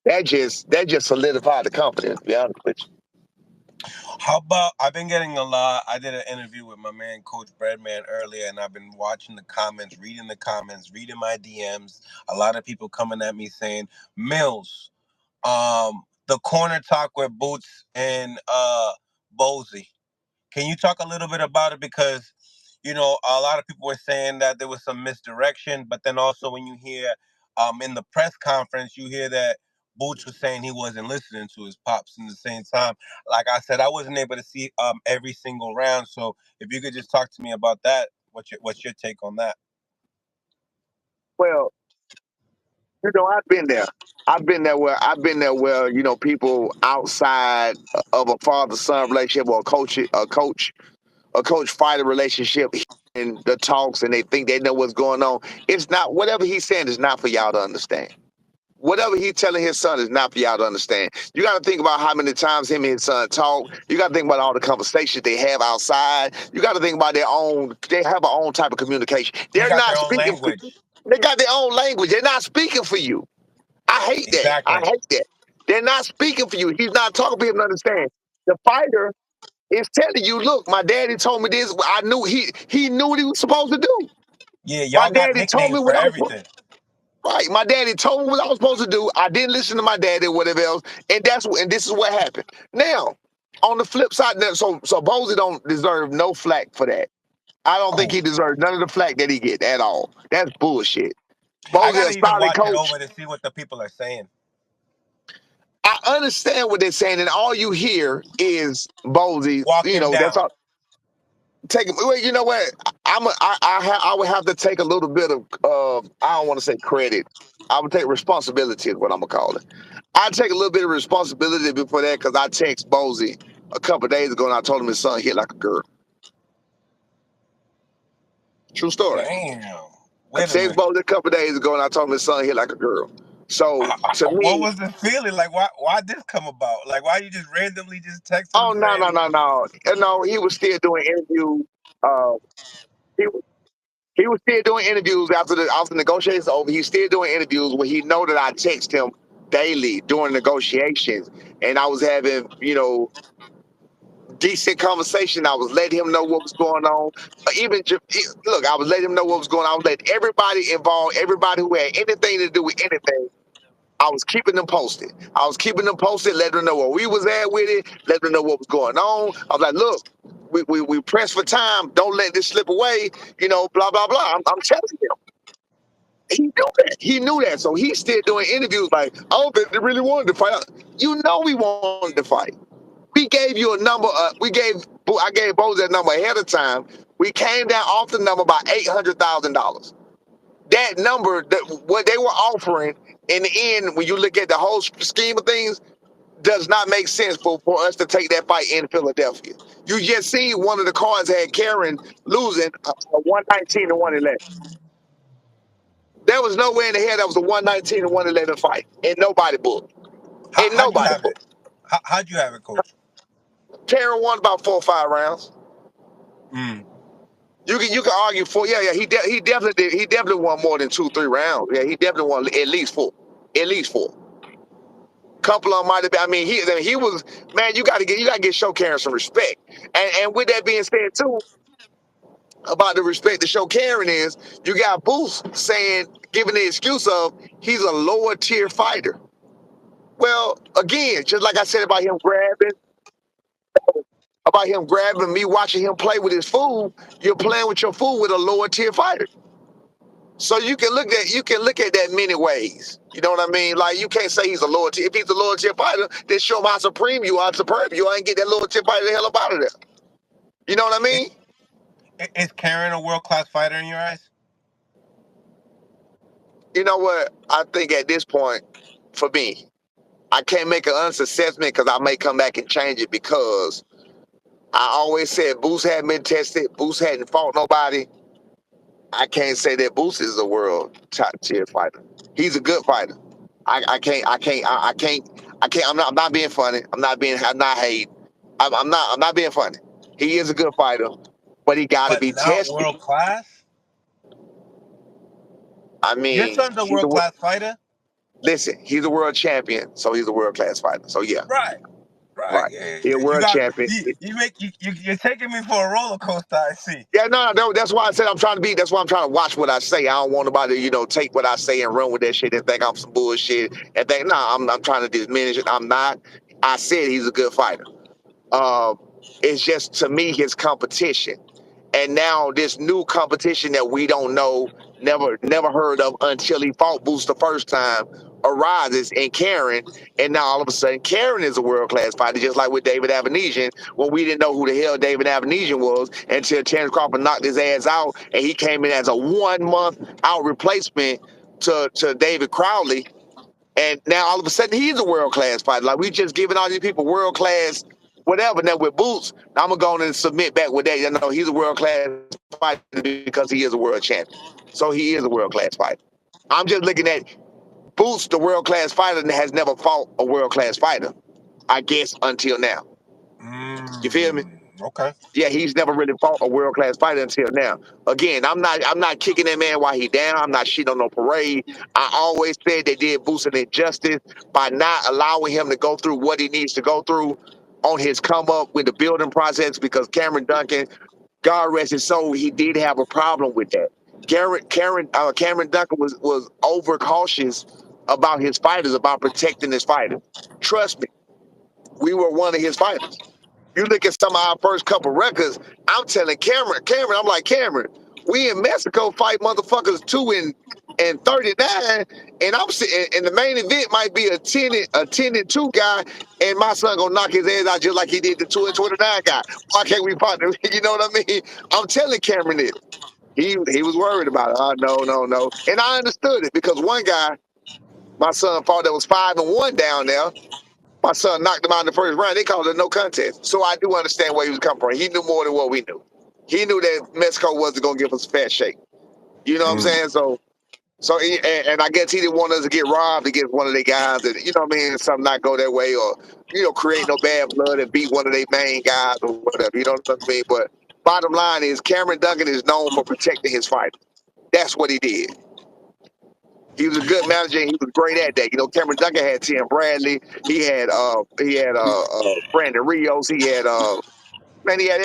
That just solidified the confidence, to be honest with you. How about I've been getting a lot. I did an interview with my man Coach Breadman earlier, and I've been watching the comments, reading my DMs. A lot of people coming at me saying, Mills, the corner talk with Boots and Bozy. Can you talk a little bit about it? Because, a lot of people were saying that there was some misdirection, but then also when you hear in the press conference, you hear that Boots was saying he wasn't listening to his pops in the same time. Like I said, I wasn't able to see every single round. So if you could just talk to me about that, what's your take on that? Well, I've been there. I've been there where people outside of a father son relationship or a coach fighter relationship in the talks and they think they know what's going on. It's not whatever he's saying is not for y'all to understand. Whatever he's telling his son is not for y'all to understand. You got to think about how many times him and his son talk. You got to think about all the conversations they have outside. You got to think about they have their own type of communication. They They're got not their own speaking for you. language. They got their own language. They're not speaking for you. I hate that. I Exactly. hate that. They're not speaking for you. He's not talking for him to understand. The fighter is telling you, look, my daddy told me this. I knew he knew what he was supposed to do. Yeah, My y'all got daddy told me nicknames for what I was everything. right. My daddy told me what I was supposed to do. I didn't listen to my daddy or whatever else. And this is what happened. Now, on the flip side, so Bozy don't deserve no flack for that. I don't think Oh, he deserves none of the flack that he get at all. That's bullshit. I Bozy a gotta even solid watch it coach. over to see what the people are saying. I understand what they're saying, and all you hear is Bozy. Walk him That's down. all. Take him. Well, you know what? I would have to take a little bit of I don't want to say credit. I would take responsibility is what I'm gonna call it. I take a little bit of responsibility before that because I text Bozy a couple of days ago and I told him his son hit like a girl. True story. Damn. I Wait a text minute. Bozy a couple of days ago and I told him his son hit like a girl. So to What me, was the feeling like? Why this come about? Like, why you just randomly just texting him oh no saying, no no no no, he was still doing interviews. Uh, he He was still doing interviews after the negotiations over. He's still doing interviews where he know that I text him daily during negotiations, and I was having decent conversation. I was letting him know what was going on. Look, I was letting him know what was going on. I was letting everybody involved, everybody who had anything to do with anything. I was keeping them posted. I was keeping them posted, letting them know where we was at with it, letting them know what was going on. I was like, look, we pressed for time. Don't let this slip away. Blah blah blah. I'm telling you. He knew that. He knew that. So he's still doing interviews like, oh, they really wanted to fight. You know we wanted to fight. We gave you a number. I gave Bose that number ahead of time. We came down off the number by $800,000. That number, what they were offering in the end, when you look at the whole scheme of things, does not make sense for us to take that fight in Philadelphia. You just see one of the cards had Karen losing a 119 to 111. There was no way in the hell that was a 119 and 111 fight. And nobody booked. And how'd you nobody have it? booked. How'd you have it, coach? Karen won about 4 or 5 rounds. Mm. You can argue for he definitely did. He definitely won more than 2 3 rounds. Yeah, he definitely won at least four. At least four. Couple of them might have been. I mean, he was man. You got to get show Karen some respect. And with that being said too, about the respect to show Karen is you got Boost saying giving the excuse of he's a lower tier fighter. Well, again, just like I said about him grabbing me, watching him play with his food, you're playing with your food with a lower tier fighter. So you can look at that many ways. You know what I mean? Like you can't say he's a lower tier. If he's a lower tier fighter, then show him how supreme you are, superb you are, and get that lower tier fighter the hell up out of there. You know what I Is, mean? is Karen a world class fighter in your eyes? You know what? I think at this point, for me, I can't make an honest assessment because I may come back and change it because I always said Boost hadn't been tested. Boost hadn't fought nobody. I can't say that Boost is a world top tier fighter. He's a good fighter. I can't. I'm not being funny. I'm not hate. I'm not being funny. He is a good fighter, but he got to But be not tested. world class? I Your mean, son's a world class fighter? Listen, he's a world champion, so he's a world class fighter. So yeah, Right. Right. right. Yeah, He's a you world got champion. you make you're taking me for a roller coaster. I see. Yeah, no, that's why I said I'm trying to be. That's why I'm trying to watch what I say. I don't want nobody, take what I say and run with that shit and think I'm some bullshit and think, nah, I'm trying to diminish it. I'm not. I said he's a good fighter. Um, it's just to me his competition, and now this new competition that we don't know, never heard of until he fought Boost the first time, arises in Karen, and now all of a sudden Karen is a world class fighter, just like with David Avenesian, when we didn't know who the hell David Avenesian was until Terrence Crawford knocked his ass out, and he came in as a 1 month out replacement to David Crowley, and now all of a sudden he's a world class fighter. Like we just giving all these people world class whatever. Now with Boots, I'm gonna go on and submit back with that. You know, he's a world class fighter because he is a world champion. So he is a world class fighter. I'm just looking at Boots, the world class fighter, that has never fought a world class fighter, I guess, until now. You feel me? Okay. Yeah, he's never really fought a world class fighter until now. Again, I'm not kicking that man while he down. I'm not shitting on no parade. I always said they did Boost an injustice by not allowing him to go through what he needs to go through on his come up with the building process, because Cameron Duncan, God rest his soul, he did have a problem with that. Cameron Duncan was overcautious about his fighters, about protecting his fighters. Trust me, we were one of his fighters. You look at some of our first couple records, I'm telling Cameron, I'm like, Cameron, we in Mexico fight motherfuckers 2-39, and I'm sitting, and the main event might be a 10-2 guy, and my son gonna knock his ass out just like he did the 2-29 guy. Why can't we partner? You know what I mean? I'm telling Cameron this. He was worried about it. Oh, no, no, no. And I understood it, because one guy, my son fought, that was 5-1 down there. My son knocked him out in the first round. They called it no contest. So I do understand where he was coming from. He knew more than what we knew. He knew that Mexico wasn't going to give us a fair shake. You know what I'm Mm. saying? And I guess he didn't want us to get robbed against one of their guys, and you know what I mean, something not go their way, or create no bad blood and beat one of their main guys or whatever. You know what I mean? But bottom line is, Cameron Duncan is known for protecting his fighters. That's what he did. He was a good manager, and he was great at that. Cameron Duncan had Tim Bradley. He had Brandon Rios. He had man, he had